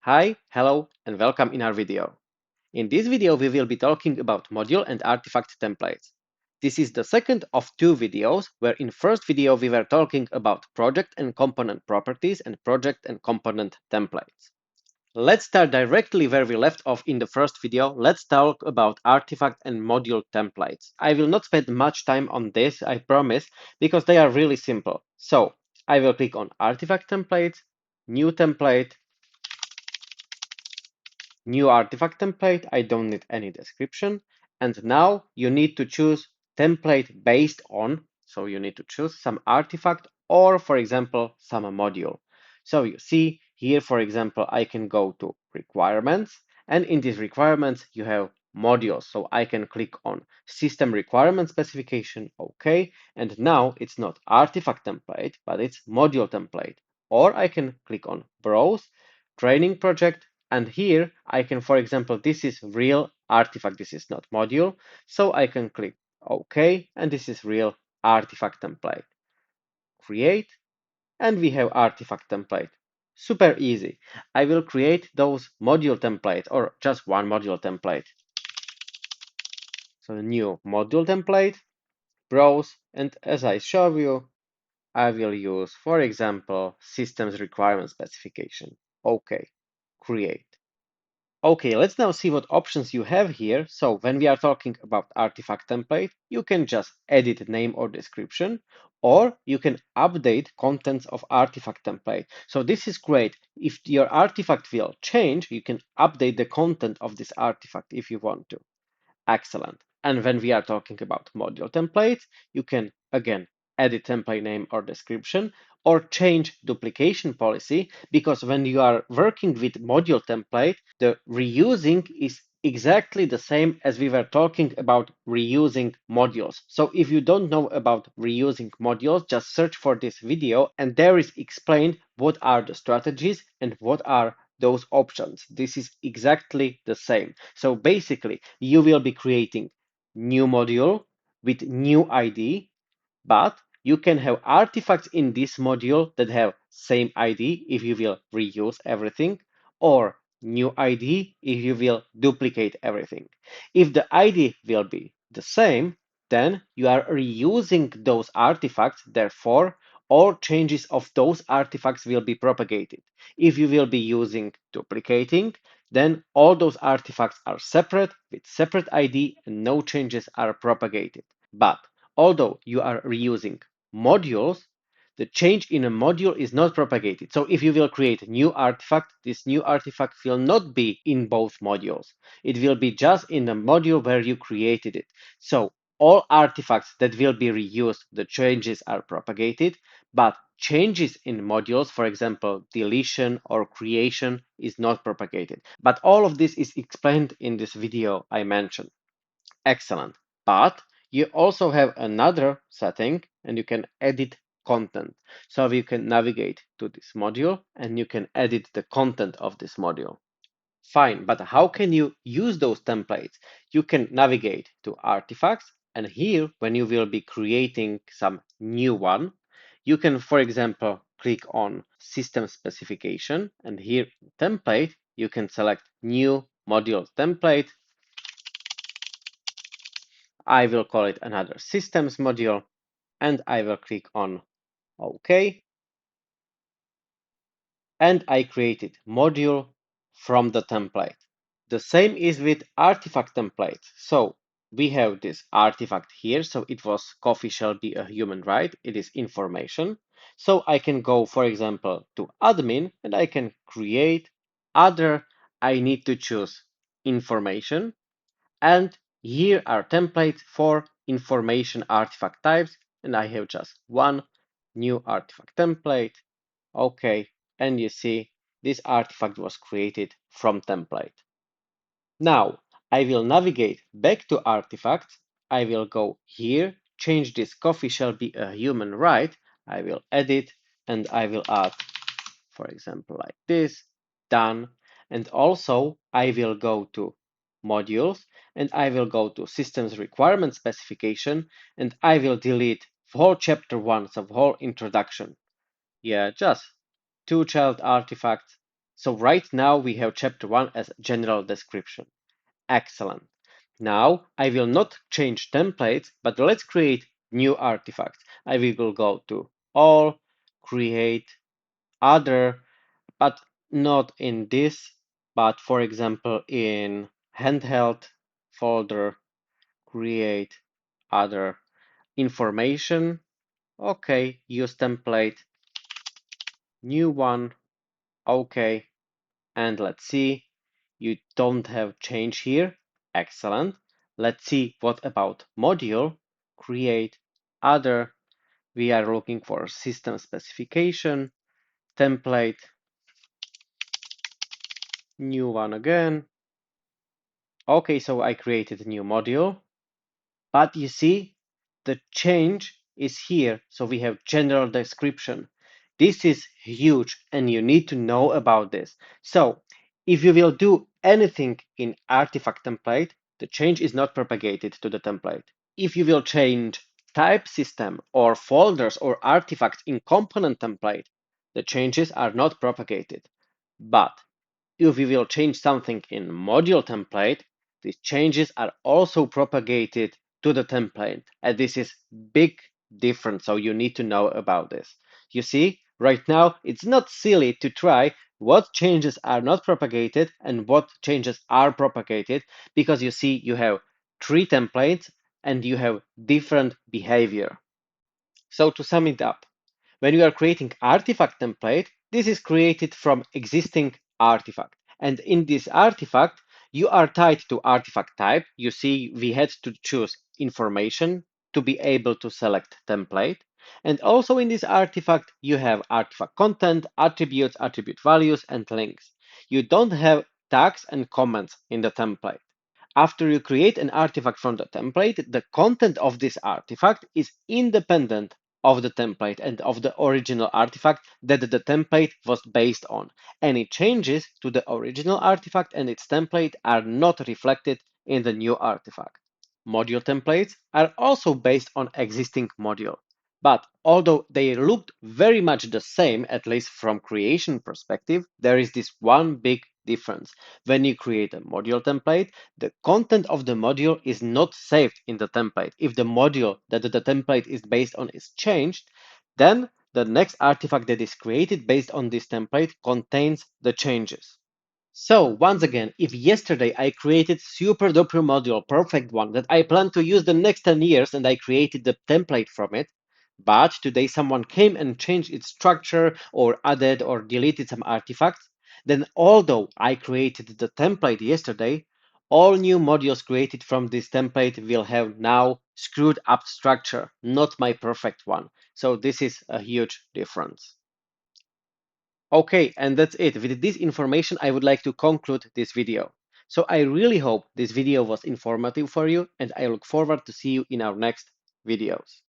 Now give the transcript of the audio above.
Hi, hello, and welcome in our video. In this video, we will be talking about module and artifact templates. This is the second of two videos, where in first video we were talking about project and component properties and project and component templates. Let's start directly where we left off in the first video. Let's talk about artifact and module templates. I will not spend much time on this, I promise, because they are really simple. So I will click on artifact templates, new template, new artifact template. I don't need any description. And now you need to choose template based on, so you need to choose some artifact or, for example, some module. So you see here, for example, I can go to requirements, and in these requirements, you have modules. So I can click on system requirement specification, okay. And now it's not artifact template, but it's module template. Or I can click on browse, training project, and here I can, for example, this is real artifact, this is not module. So I can click OK, and this is real artifact template. Create, and we have artifact template. Super easy. I will create those module templates or just one module template. So new module template, browse, and as I show you, I will use, for example, systems requirement specification. OK, create. Okay, let's now see what options you have here. So when we are talking about artifact template, you can just edit name or description, or you can update contents of artifact template. So this is great. If your artifact will change, you can update the content of this artifact if you want to. Excellent. And when we are talking about module templates, you can again edit template name or description or change duplication policy, because when you are working with module template, the reusing is exactly the same as we were talking about reusing modules. So if you don't know about reusing modules, just search for this video and there is explained what are the strategies and what are those options. This is exactly the same. So basically, you will be creating new module with new ID, but you can have artifacts in this module that have same ID if you will reuse everything, or new ID if you will duplicate everything. If the ID will be the same, then you are reusing those artifacts, therefore all changes of those artifacts will be propagated. If you will be using duplicating, then all those artifacts are separate with separate ID and no changes are propagated. But although you are reusing modules, the change in a module is not propagated. So if you will create a new artifact, this new artifact will not be in both modules. It will be just in the module where you created it. So all artifacts that will be reused, the changes are propagated, but changes in modules, for example, deletion or creation, is not propagated. But all of this is explained in this video I mentioned. Excellent. But you also have another setting and you can edit content. So you can navigate to this module and you can edit the content of this module. Fine, but how can you use those templates? You can navigate to artifacts, and here, when you will be creating some new one, you can, for example, click on system specification, and here template, you can select new module template. I will call it another systems module, and I will click on OK. And I created module from the template. The same is with artifact templates. So we have this artifact here. So it was coffee shall be a human right. It is information. So I can go, for example, to admin and I can create other. I need to choose information. And here are templates for information artifact types. And I have just one new artifact template. Okay. And you see this artifact was created from template. Now I will navigate back to artifacts. I will go here, change this coffee shall be a human right. I will edit and I will add, for example, like this, done. And also I will go to modules and I will go to systems requirement specification and I will delete whole chapter one, so whole introduction. Yeah, just two child artifacts So right now we have chapter 1 as general description. Excellent. Now I will not change templates, but let's create new artifacts. I will go to all, create, other, but not in this, but for example in handheld folder, create, other, information. Okay, use template, new one. Okay, and let's see. You don't have change here. Excellent. Let's see what about module, create, other. We are looking for system specification, template, new one again. Okay, so I created a new module, but you see the change is here. So we have general description. This is huge and you need to know about this. So if you will do anything in artifact template, the change is not propagated to the template. If you will change type system or folders or artifacts in component template, the changes are not propagated. But if we will change something in module template, these changes are also propagated to the template. And this is big difference, so you need to know about this. You see, right now, it's not silly to try what changes are not propagated and what changes are propagated, because you see you have three templates and you have different behavior. So to sum it up, when you are creating artifact template, this is created from existing artifact. And in this artifact, you are tied to artifact type. You see, we had to choose information to be able to select template. And also in this artifact, you have artifact content, attributes, attribute values, and links. You don't have tags and comments in the template. After you create an artifact from the template, the content of this artifact is independent of the template and of the original artifact that the template was based on. Any changes to the original artifact and its template are not reflected in the new artifact. Module templates are also based on existing module, but although they looked very much the same, at least from creation perspective, there is this one big difference. When you create a module template, the content of the module is not saved in the template. If the module that the template is based on is changed, then the next artifact that is created based on this template contains the changes. So once again, if yesterday I created super duper module, perfect one that I plan to use the next 10 years and I created the template from it, but today someone came and changed its structure or added or deleted some artifacts, then although I created the template yesterday, all new modules created from this template will have now screwed up structure, not my perfect one. So this is a huge difference. Okay, and that's it. With this information, I would like to conclude this video. So I really hope this video was informative for you, and I look forward to see you in our next videos.